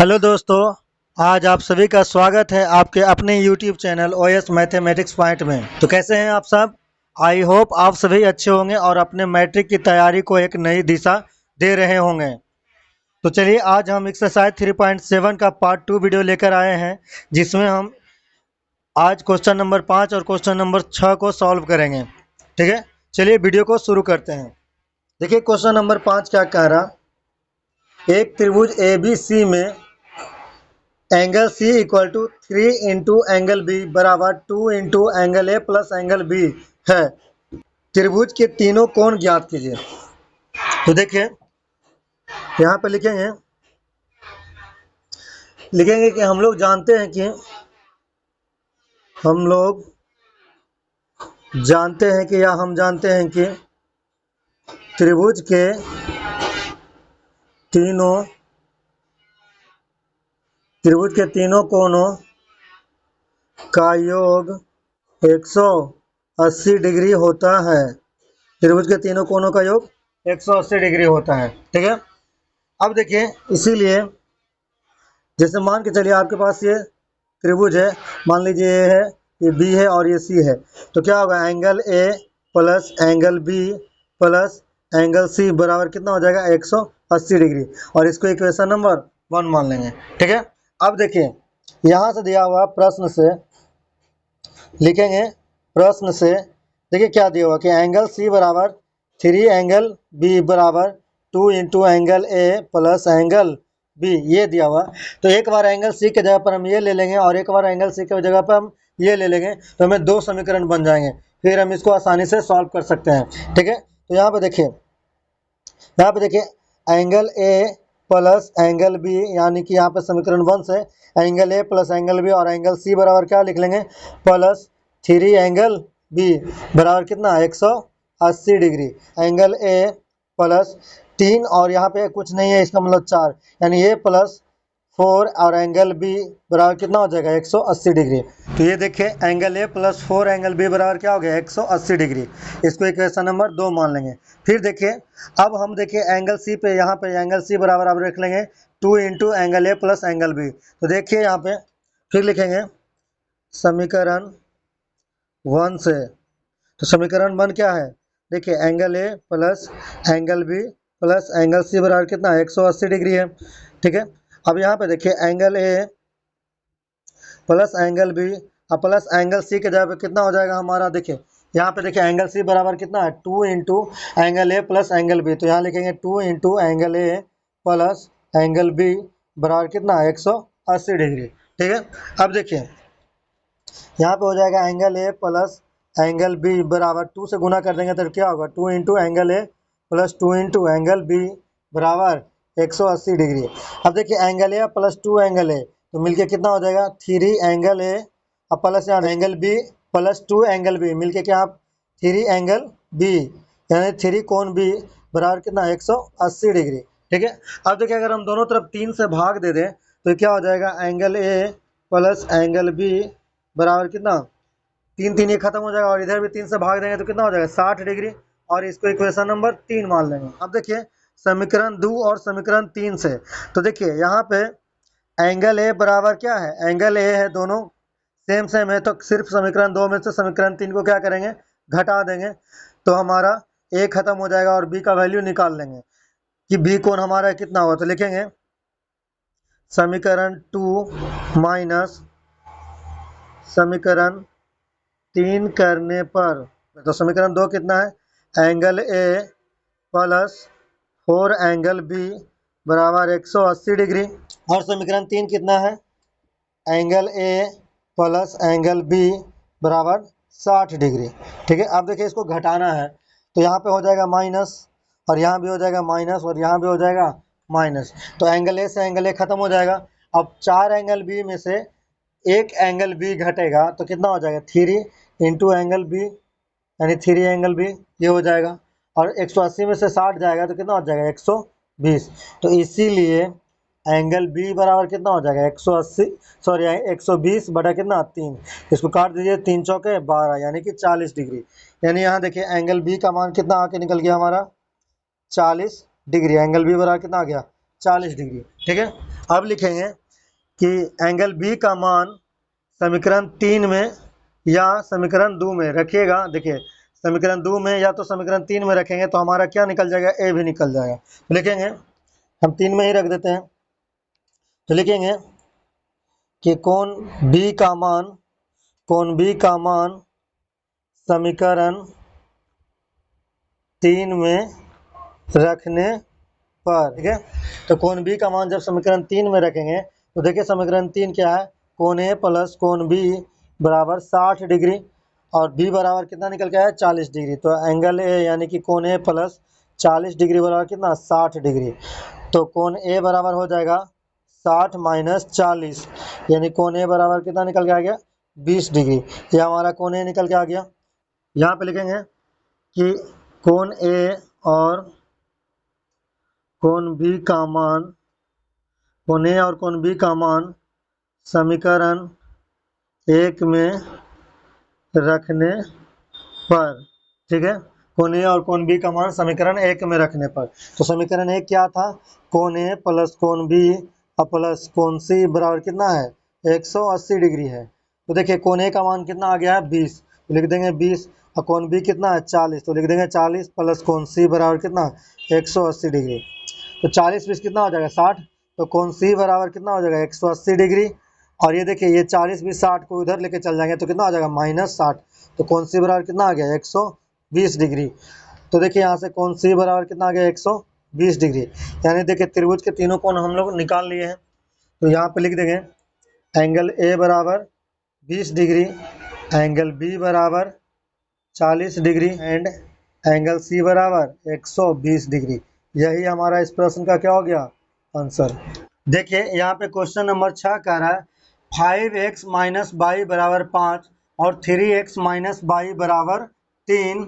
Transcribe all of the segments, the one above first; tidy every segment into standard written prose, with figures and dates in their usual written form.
Hello दोस्तों, आज आप सभी का स्वागत है आपके अपने YouTube channel OS mathematics point में। तो कैसे हैं आप सब? आई होप आप सभी अच्छे होंगे और अपने मैट्रिक की तैयारी को एक नई दिशा दे रहे होंगे। तो चलिए आज हम एक्सरसाइज 3.7 का पार्ट 2 वीडियो लेकर आए हैं, जिसमें हम आज क्वेश्चन नंबर 5 और क्वेश्चन नंबर 6 को सॉल्व करेंगे। ठीक है, चलिए वीडियो को शुरू करते हैं। देखिए क्वेश्चन नंबर 5 क्या कह रहा, एक त्रिभुज ABC में angle C equal to 3 into angle B बराबर 2 into angle A plus angle B है। त्रिभुज के तीनों कोण ज्ञात कीजिए। तो देखिए यहाँ पे लिखेंगे कि हम लोग जानते हैं कि हम जानते हैं कि त्रिभुज के तीनों कोणों का योग 180 डिग्री होता है। त्रिभुज के तीनों कोणों का योग 180 डिग्री होता है। ठीक है, अब देखिए इसीलिए जैसे मान के चलिए आपके पास ये त्रिभुज है, मान लीजिए ये है, ये B है और ये C है। तो क्या होगा, angle A plus angle B plus angle C बराबर कितना हो जाएगा, 180 डिग्री। और इसको इक्वेशन नंबर 1 मान लेंगे। ठीक है, अब देखिए यहाँ से दिया हुआ प्रश्न से लिखेंगे, प्रश्न से देखिए क्या दिया हुआ कि एंगल C बराबर 3 एंगल B बराबर 2 into angle A plus angle B, ये दिया हुआ। तो एक बार एंगल C के जगह पर हम ये ले लेंगे और एक बार एंगल C के जगह पर हम ये ले लेंगे, तो हमें दो समीकरण बन जाएंगे। फिर हम इसको आसानी से सॉल्व कर सकते हैं। ठीक है, तो यहाँ पे देखिए angle A plus angle B, यानी कि यहाँ पे समीकरण 1 से angle A plus angle B और एंगल C बराबर क्या लिख लेंगे, प्लस 3 एंगल B बराबर कितना, 180 डिग्री। एंगल A प्लस 3 और यहाँ पे कुछ नहीं है, इसका मतलब 4, यानी A प्लस 4 और एंगल B बराबर कितना हो जाएगा, 180 डिग्री। तो ये देखिए angle A plus 4 angle B बराबर क्या हो गया, 180 डिग्री। इसको इक्वेशन नंबर 2 मान लेंगे। फिर देखिए अब हम देखिए एंगल C पे, यहाँ पे एंगल C बराबर अब रख लेंगे 2 into angle A plus angle B। तो देखिए यहाँ पे फिर लिखेंगे समीकरण 1 से। तो समीकरण 1 क्या है, देखिए angle A plus angle B plus angle C बराबर कितना, 180 डिग्री है। ठीक है, अब यहाँ पे देखिए angle A plus angle B और प्लस एंगल C के जगह पे कितना हो जाएगा हमारा, देखिए यहाँ पे देखिए एंगल C बराबर कितना है, 2 into angle A plus angle B। तो यहाँ लिखेंगे 2 into angle A plus angle B बराबर कितना, 180 डिग्री। ठीक है, अब देखिए यहाँ पे हो जाएगा angle A plus angle B बराबर 2 से गुना कर देंगे तो क्या होगा, 2 into angle A plus 2 into angle B बराबर 180 डिग्री। अब देखिए angle A plus 2 angle A, तो मिलके कितना हो जाएगा, 3 एंगल A और प्लस यहाँ angle B plus 2 angle B, मिलके क्या, 3 एंगल B यानी 3 कोण B बराबर कितना, 180 डिग्री। ठीक है, अब देखिए अगर हम दोनों तरफ 3 से भाग दे दें तो क्या हो जाएगा, angle A plus angle B बराबर कितना, 3 ये खत्म हो जाएगा और इधर भी 3 से भाग देंगे तो कितना हो जाएगा, 60 डिग्री। और इसको इक्वेशन नंबर 3 मान लेंगे। अब देखिए समीकरण 2 और समीकरण 3 से, तो देखिए यहाँ पे एंगल A बराबर क्या है, एंगल A है, दोनों सेम है, तो सिर्फ समीकरण 2 में से समीकरण 3 को क्या करेंगे, घटा देंगे, तो हमारा A खत्म हो जाएगा और B का वैल्यू निकाल लेंगे कि B कोण हमारा कितना होगा। तो लिखेंगे समीकरण 2 माइनस समीकरण 3 करने पर, तो समीकरण 2 कितना है, angle A plus 4 angle B बराबर 180 डिग्री। और समीकरण 3 कितना है, angle A plus angle B बराबर 60 डिग्री। ठीक है, अब देखिए इसको घटाना है तो यहाँ पे हो जाएगा माइनस और यहाँ भी हो जाएगा माइनस और यहाँ भी हो जाएगा माइनस, तो एंगल A से एंगल A खत्म हो जाएगा। अब 4 एंगल B में से एक एंगल B घटेगा तो कितना हो जाएगा, 3 इंटू एंगल B यानी 3 एंगल B, ये हो जाएगा। और 180 में से 60 जाएगा तो कितना हो जाएगा, 120। तो इसीलिए एंगल B बराबर कितना हो जाएगा, 120 बटा कितना, 3। इसको काट दीजिए, 3 चौके 12 यानी कि 40 डिग्री। यानी यहाँ देखिए एंगल B का मान कितना आके निकल गया हमारा, 40 डिग्री। एंगल B बराबर कितना आ गया, 40 डिग्री। ठीक है, अब लिखेंगे कि एंगल बी का मान समीकरण 3 में या समीकरण 2 में रखिएगा। देखिए समीकरण 2 में या तो समीकरण 3 में रखेंगे तो हमारा क्या निकल जाएगा, ए भी निकल जाएगा। तो लिखेंगे हम 3 में ही रख देते हैं। तो लिखेंगे कि कोण बी का मान समीकरण 3 में रखने पर, ठीक है। तो कोण बी का मान जब समीकरण 3 में रखेंगे तो देखिए समीकरण 3 क्या है, कोण ए प्लस कोण बी बराबर 60 डिग्री और बी बराबर कितना निकल के आया 40 डिग्री। तो एंगल ए यानी कि कोण ए प्लस 40 डिग्री बराबर कितना 60 डिग्री। तो कोण ए बराबर हो जाएगा 60 माइनस 40 यानी कोण ए बराबर कितना निकल के आ गया 20 डिग्री। यह हमारा कोण ए निकल के आ गया। यहाँ पे लिखेंगे कि कोण ए और कोण बी का मान, कोण ए और कोण बी का मान समीकरण 1 में रखने पर, ठीक है। कोण ए और कोण बी का मान समीकरण 1 में रखने पर। तो समीकरण 1 क्या था, कोण ए प्लस कोण बी प्लस कोण सी बराबर कितना है 180 डिग्री है। तो देखिए कोण ए का मान कितना आ गया है 20, तो लिख देंगे 20 और कोण बी कितना है 40, तो लिख देंगे 40 प्लस कोण सी बराबर कितना 180 डिग्री। तो 40 20 कितना हो जाएगा 60, तो कोण सी बराबर कितना हो जाएगा 180 डिग्री। और ये देखिए ये 40 20 60 को उधर लेके चल जाएंगे तो कितना हो जाएगा -60, तो कोण सी बराबर कितना आ गया 120 डिग्री। तो देखिए यहाँ से कोण सी बराबर कितना आ गया 120 डिग्री। यानी देखिए त्रिभुज के तीनों कोण हम लोग निकाल लिए हैं। तो यहाँ पे लिख देंगे एंगल ए बराबर 20 डिग्री, एंगल बी बराबर 40 डिग्री एंड एंगल सी बराबर 120 डिग्री। यही हमारा इस प्रश्न का क्या हो गया आंसर। देखिए यहाँ पे क्वेश्चन नंबर 6 कह रहा है 5x माइनस वाई बराबर 5 और 3x माइनस वाई बराबर 3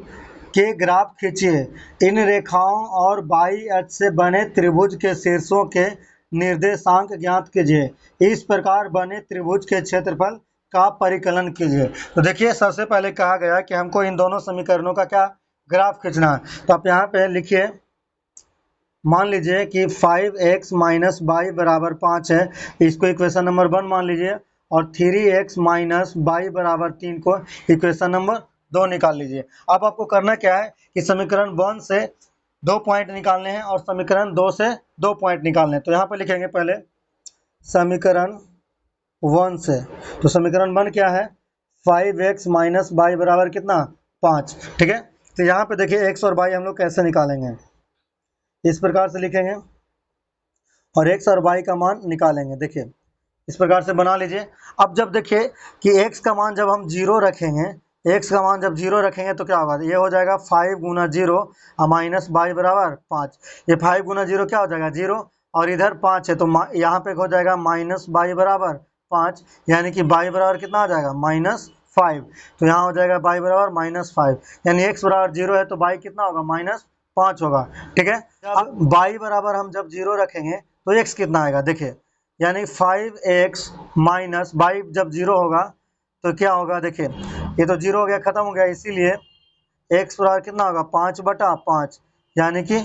के ग्राफ खींचिए। इन रेखाओं और बाई अक्ष से बने त्रिभुज के शीर्षों के निर्देशांक ज्ञात कीजिए। इस प्रकार बने त्रिभुज के क्षेत्रफल का परिकलन कीजिए। तो देखिए सबसे पहले कहा गया कि हमको इन दोनों समीकरणों का क्या ग्राफ खींचना है। तो आप यहाँ पे लिखिए, मान लीजिए कि 5x माइनस वाई बराबर 5 है, इसको इक्वेशन नंबर 1 मान लीजिए, और 3x माइनस वाई बराबर 3 को इक्वेशन नंबर 2 निकाल लीजिए। अब आपको करना क्या है कि समीकरण 1 से 2 पॉइंट निकालने हैं और समीकरण 2 से 2 पॉइंट निकालने हैं। तो यहाँ पे लिखेंगे पहले समीकरण 1 से, तो समीकरण 1 क्या है 5x माइनस वाई बराबर कितना 5, ठीक है। तो यहाँ पे देखिए x और y हम लोग कैसे निकालेंगे, इस प्रकार से लिखेंगे और x और y का मान निकालेंगे। देखिए इस प्रकार से बना लीजिए। अब जब देखिए कि x का मान जब हम 0 रखेंगे, x का मान जब 0 रखेंगे तो क्या होगा, ये हो जाएगा 5 गुना 0 माइनस वाई बराबर 5। ये 5 गुना 0 क्या हो जाएगा 0 और इधर 5 है तो यहाँ पे हो जाएगा माइनस वाई बराबर 5, यानी कि वाई बराबर कितना हो जाएगा -5। तो यहाँ हो जाएगा वाई बराबर -5, यानी x बराबर 0 है तो वाई कितना होगा -5 होगा, ठीक है। अब y बराबर हम जब 0 रखेंगे तो x कितना आएगा, देखिए यानी 5x माइनस वाई जब 0 होगा तो क्या होगा, देखिए ये तो 0 हो गया खत्म हो गया, इसीलिए x बराबर कितना होगा 5/5, यानी कि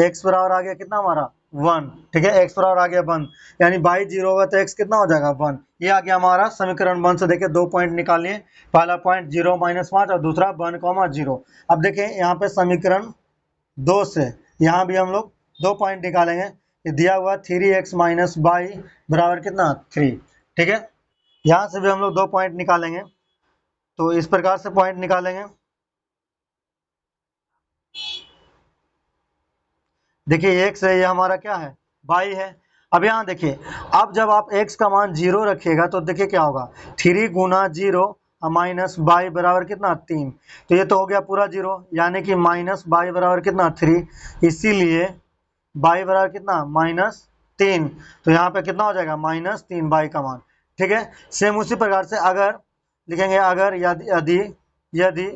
x बराबर आ गया कितना हमारा 1, ठीक है। x बराबर आ गया 1, यानी y 0 होगा तो x कितना हो जाएगा 1। ये आ गया हमारा समीकरण 1 से। देखिए 2 पॉइंट निकालिए, पहला पॉइंट 0 - 5 और दूसरा 1, 0। अब देखिए यहाँ पे समीकरण 2 से यहाँ भी हम लोग 2 पॉइंट निकालेंगे। ये दिया हुआ 3x माइनस वाई बराबर कितना 3, ठीक है। यहाँ से भी हम लोग 2 पॉइंट निकालेंगे, तो इस प्रकार से पॉइंट निकालेंगे। देखिए x है, ये हमारा क्या है y है। अब यहाँ देखिए, अब जब आप x का मान 0 रखिएगा तो देखिए क्या होगा 3 गुना 0 माइनस वाई बराबर कितना 3, तो ये तो हो गया पूरा 0, यानी कि माइनस वाई बराबर कितना 3, इसीलिए y बराबर कितना -3। तो यहाँ पे कितना हो जाएगा -3 y का मान, ठीक है। सेम उसी प्रकार से अगर लिखेंगे, अगर यदि यदि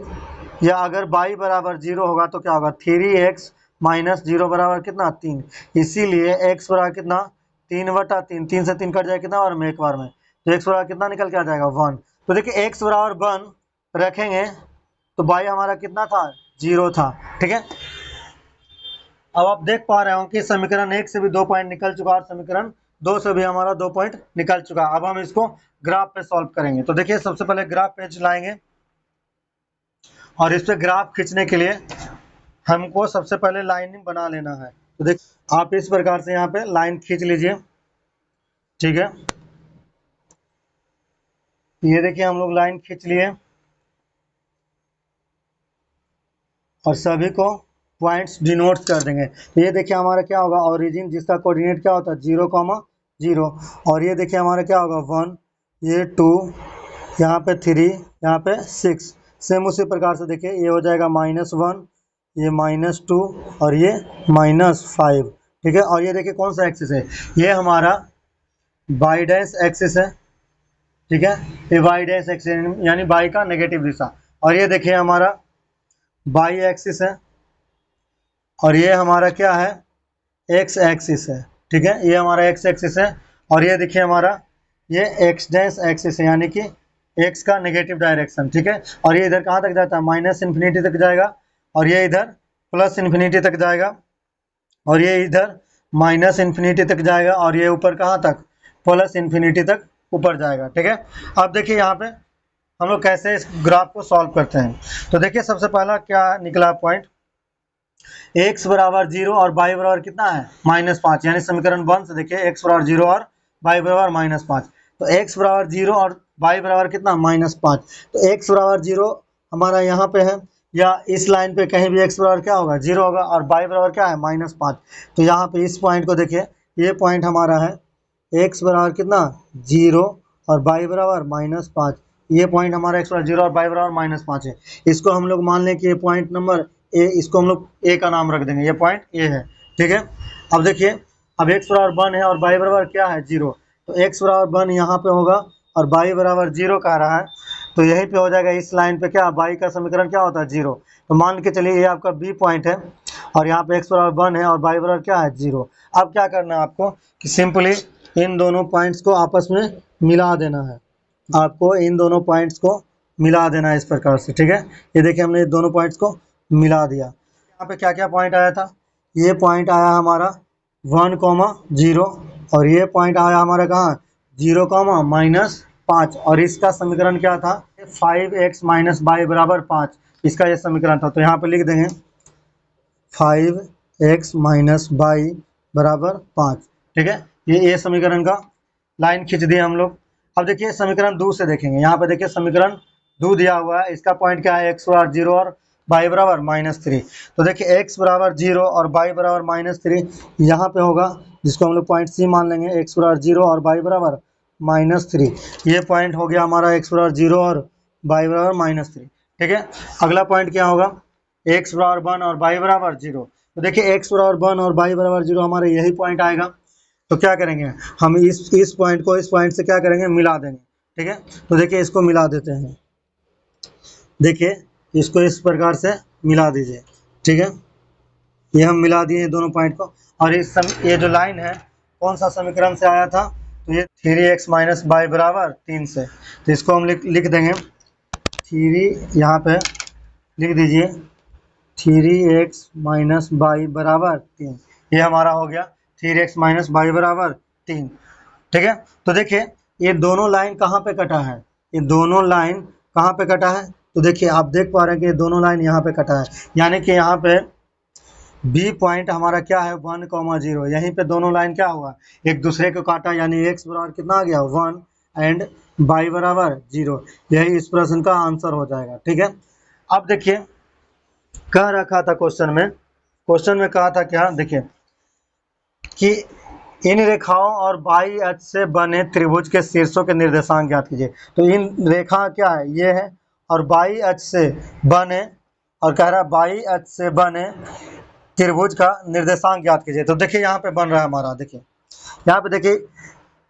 या अगर y बराबर 0 होगा तो क्या होगा 3x माइनस 0 बराबर कितना 3, इसीलिए x बराबर कितना 3/3, 3 से 3 कट जाएगा कितना बार में एक बार में, तो x बराबर कितना निकल के आ जाएगा 1। तो देखिए x बराबर 1 रखेंगे तो y हमारा कितना था 0 था, ठीक है। अब आप देख पा रहे हो कि समीकरण 1 से भी 2 पॉइंट निकल चुका और समीकरण 2 से भी हमारा 2 पॉइंट निकल चुका है। अब हम इसको ग्राफ पे सॉल्व करेंगे। तो देखिए सबसे पहले ग्राफ पेज लाएंगे और इस पे ग्राफ खींचने के लिए हमको सबसे पहले लाइन बना लेना है। तो देखिए आप इस प्रकार से यहाँ पे लाइन खींच लीजिए, ठीक है। ये देखिए हम लोग लाइन खींच लिए और सभी को पॉइंट्स डिनोट कर देंगे। तो ये देखिए हमारा क्या होगा, ओरिजिन जिसका कोऑर्डिनेट क्या होता है 0,0, और ये देखिए हमारा क्या होगा 1, ये 2, यहाँ पे 3, यहाँ पे 6। सेम उसी प्रकार से देखिए ये हो जाएगा -1, ये -2 और ये -5, ठीक है। और ये देखिए कौन सा एक्सिस है, ये हमारा बाई डैश एक्सिस है, ठीक है। ये बाई डैश एक्सिस यानी बाई का नेगेटिव दिशा। और ये देखिए हमारा बाई एक्सिस है और ये हमारा क्या है एक्स एक्सिस है, ठीक है। ये हमारा एक्स एक्सिस है और ये देखिए हमारा ये एक्स डैश एक्सिस है यानी कि एक्स का नेगेटिव डायरेक्शन, ठीक है। और ये इधर कहाँ तक जाता है -इन्फिनिटी तक जाएगा और ये इधर +इन्फिनिटी तक जाएगा और ये इधर -इन्फिनिटी तक जाएगा और ये ऊपर कहाँ तक +इन्फिनिटी तक ऊपर जाएगा, ठीक है। अब देखिए यहाँ पे हम लोग कैसे इस ग्राफ को सॉल्व करते हैं। तो देखिए सबसे पहला क्या निकला पॉइंट, x बराबर 0 और y बराबर कितना है -5, यानी समीकरण 1 से देखिए x बराबर 0 और y बराबर -5। तो x बराबर 0 और y बराबर कितना -5। तो x बराबर 0 हमारा यहाँ पे है, या इस लाइन पे कहीं भी x बराबर क्या होगा 0 होगा और y बराबर क्या है -5। तो यहाँ पे इस पॉइंट को देखिए, ये पॉइंट हमारा है x बराबर कितना 0 और y बराबर -5। ये पॉइंट हमारा x बराबर 0 और y बराबर -5 है। इसको हम लोग मान लें कि ये पॉइंट नंबर ए, इसको हम लोग ए का नाम रख देंगे, ये पॉइंट ए है, ठीक है। अब देखिए अब x बराबर 1 है और y बराबर क्या है 0, तो x बराबर 1 यहाँ पे होगा और y बराबर 0 कह रहा है, तो यहीं पे हो जाएगा इस लाइन पे क्या y का समीकरण क्या होता है 0। तो मान के चलिए ये आपका बी पॉइंट है और यहाँ पे x बराबर 1 है और y बराबर क्या है 0। अब क्या करना है आपको कि सिंपली इन दोनों पॉइंट्स को आपस में मिला देना है, आपको इन दोनों पॉइंट्स को मिला देना है इस प्रकार से, ठीक है। ये देखिए हमने दोनों पॉइंट्स को मिला दिया। यहाँ पे क्या क्या पॉइंट आया था, ये पॉइंट आया हमारा 1,0 और ये पॉइंट आया हमारा कहाँ 0,-5 और इसका समीकरण क्या था 5x - y बराबर 5, इसका ये समीकरण था। तो यहाँ पे लिख देंगे 5x - y बराबर 5, ठीक है। ये समीकरण का लाइन खींच दिए हम लोग। अब देखिए समीकरण 2 से देखेंगे, यहाँ पे देखिए समीकरण 2 दिया हुआ है, इसका पॉइंट क्या है x बराबर 0 और y बराबर -3। तो देखिए x बराबर 0 और y बराबर -3 यहाँ पे होगा, जिसको हम लोग पॉइंट सी मान लेंगे, x बराबर 0 और y बराबर -3। ये पॉइंट हो गया हमारा x बराबर 0 और y बराबर -3, ठीक है। अगला पॉइंट क्या होगा x बराबर 1 और y बराबर 0। तो देखिए x बराबर 1 और y बराबर 0 हमारा यही पॉइंट आएगा। तो क्या करेंगे हम इस पॉइंट को इस पॉइंट से क्या करेंगे मिला देंगे, ठीक है। तो देखिए इसको मिला देते हैं, देखिए इसको इस प्रकार से मिला दीजिए, ठीक है। ये हम मिला दिए दोनों पॉइंट को और ये जो लाइन है कौन सा समीकरण से आया था, तो ये 3x - y बराबर 3 से। तो इसको हम लिख देंगे 3, यहाँ पे लिख दीजिए 3x - y बराबर 3। ये हमारा हो गया 3x - y बराबर 3, ठीक है। तो देखिए ये दोनों लाइन कहाँ पे कटा है, ये दोनों लाइन कहाँ पे कटा है, तो देखिए आप देख पा रहे हैं कि ये दोनों लाइन यहाँ पे कटा है, यानी कि यहाँ पे बी पॉइंट हमारा क्या है 1,0, यहीं पे दोनों लाइन क्या हुआ एक दूसरे को काटा, यानी x बराबर कितना आ गया 1 एंड y बराबर 0। यही इस प्रश्न का आंसर हो जाएगा, ठीक है। अब देखिए कह रखा था क्वेश्चन में कहा था क्या, देखिए कि इन रेखाओं और बाई अक्ष से बने त्रिभुज के शीर्षों के निर्देशांक ज्ञात कीजिए। तो इन रेखा क्या है ये है और बाई अक्ष से बने, और कह रहा है बाई अक्ष से बने त्रिभुज का निर्देशांक ज्ञात कीजिए। तो देखिए यहाँ पे बन रहा है हमारा, देखिए यहाँ पे देखिए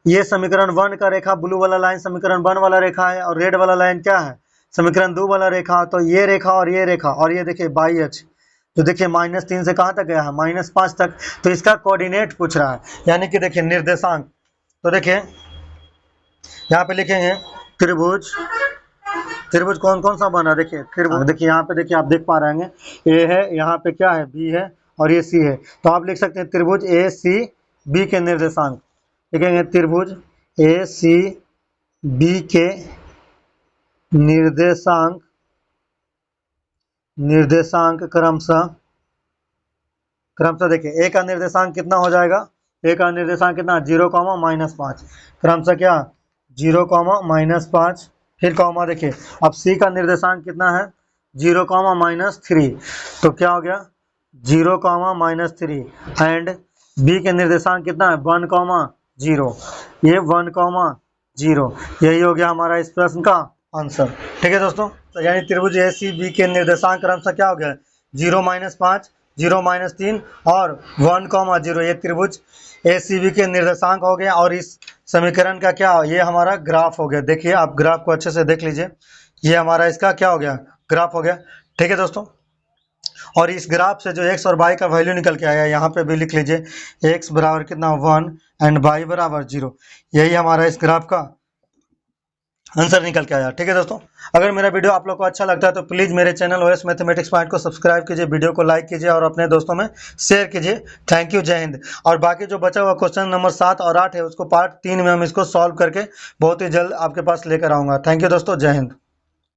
ये समीकरण 1 का रेखा ब्लू वाला लाइन समीकरण 1 वाला रेखा है और रेड वाला लाइन क्या है समीकरण 2 वाला रेखा। तो ये रेखा और ये देखिए बाई अक्ष, तो देखिए -3 से कहाँ तक गया है -5 तक। तो इसका कोऑर्डिनेट पूछ रहा है, यानी कि देखिए निर्देशांक। तो देखिए यहाँ पे लिखेंगे त्रिभुज कौन कौन सा बना, देखिए त्रिभुज, देखिए यहाँ पे देखिए आप देख पा रहे हैं ए है, यहाँ पे क्या है बी है और ये सी है। तो आप लिख सकते हैं त्रिभुज ए सी बी के निर्देशांक। लिखेंगे त्रिभुज ए सी बी के निर्देशांक क्रमशः देखिए ए का निर्देशांक कितना हो जाएगा, ए का निर्देशांक कितना 0, -5, क्रमशः क्या 0, -5, फिर कॉमा देखिए अब सी का निर्देशांक कितना है 0, -3, तो क्या हो गया 0, -3 एंड बी के निर्देशांक कितना है 1, 0, ये 1, 0, यही हो गया हमारा इस प्रश्न का आंसर। ठीक है दोस्तों, तो यानी त्रिभुज ए सी बी के निर्देशांक क्रमशः क्या हो गया 0, -5, 0, -3 और 1, 0, ये त्रिभुज ए सी बी के निर्देशांक हो गए। और इस समीकरण का क्या, ये हमारा ग्राफ हो गया। देखिए आप ग्राफ को अच्छे से देख लीजिए, ये हमारा इसका क्या हो गया ग्राफ हो गया। ठीक है दोस्तों, और इस ग्राफ से जो x और y का वैल्यू निकल के आया यहाँ पे भी लिख लीजिए x बराबर कितना 1 एंड y बराबर 0, यही हमारा इस ग्राफ का आंसर निकल के आया। ठीक है दोस्तों, अगर मेरा वीडियो आप लोग को अच्छा लगता है तो प्लीज़ मेरे चैनल OS मैथमेटिक्स पॉइंट को सब्सक्राइब कीजिए, वीडियो को लाइक कीजिए और अपने दोस्तों में शेयर कीजिए। थैंक यू, जय हिंद। और बाकी जो बचा हुआ क्वेश्चन नंबर 7 और 8 है उसको पार्ट 3 में हम इसको सॉल्व करके बहुत ही जल्द आपके पास लेकर आऊँगा। थैंक यू दोस्तों, जय हिंद।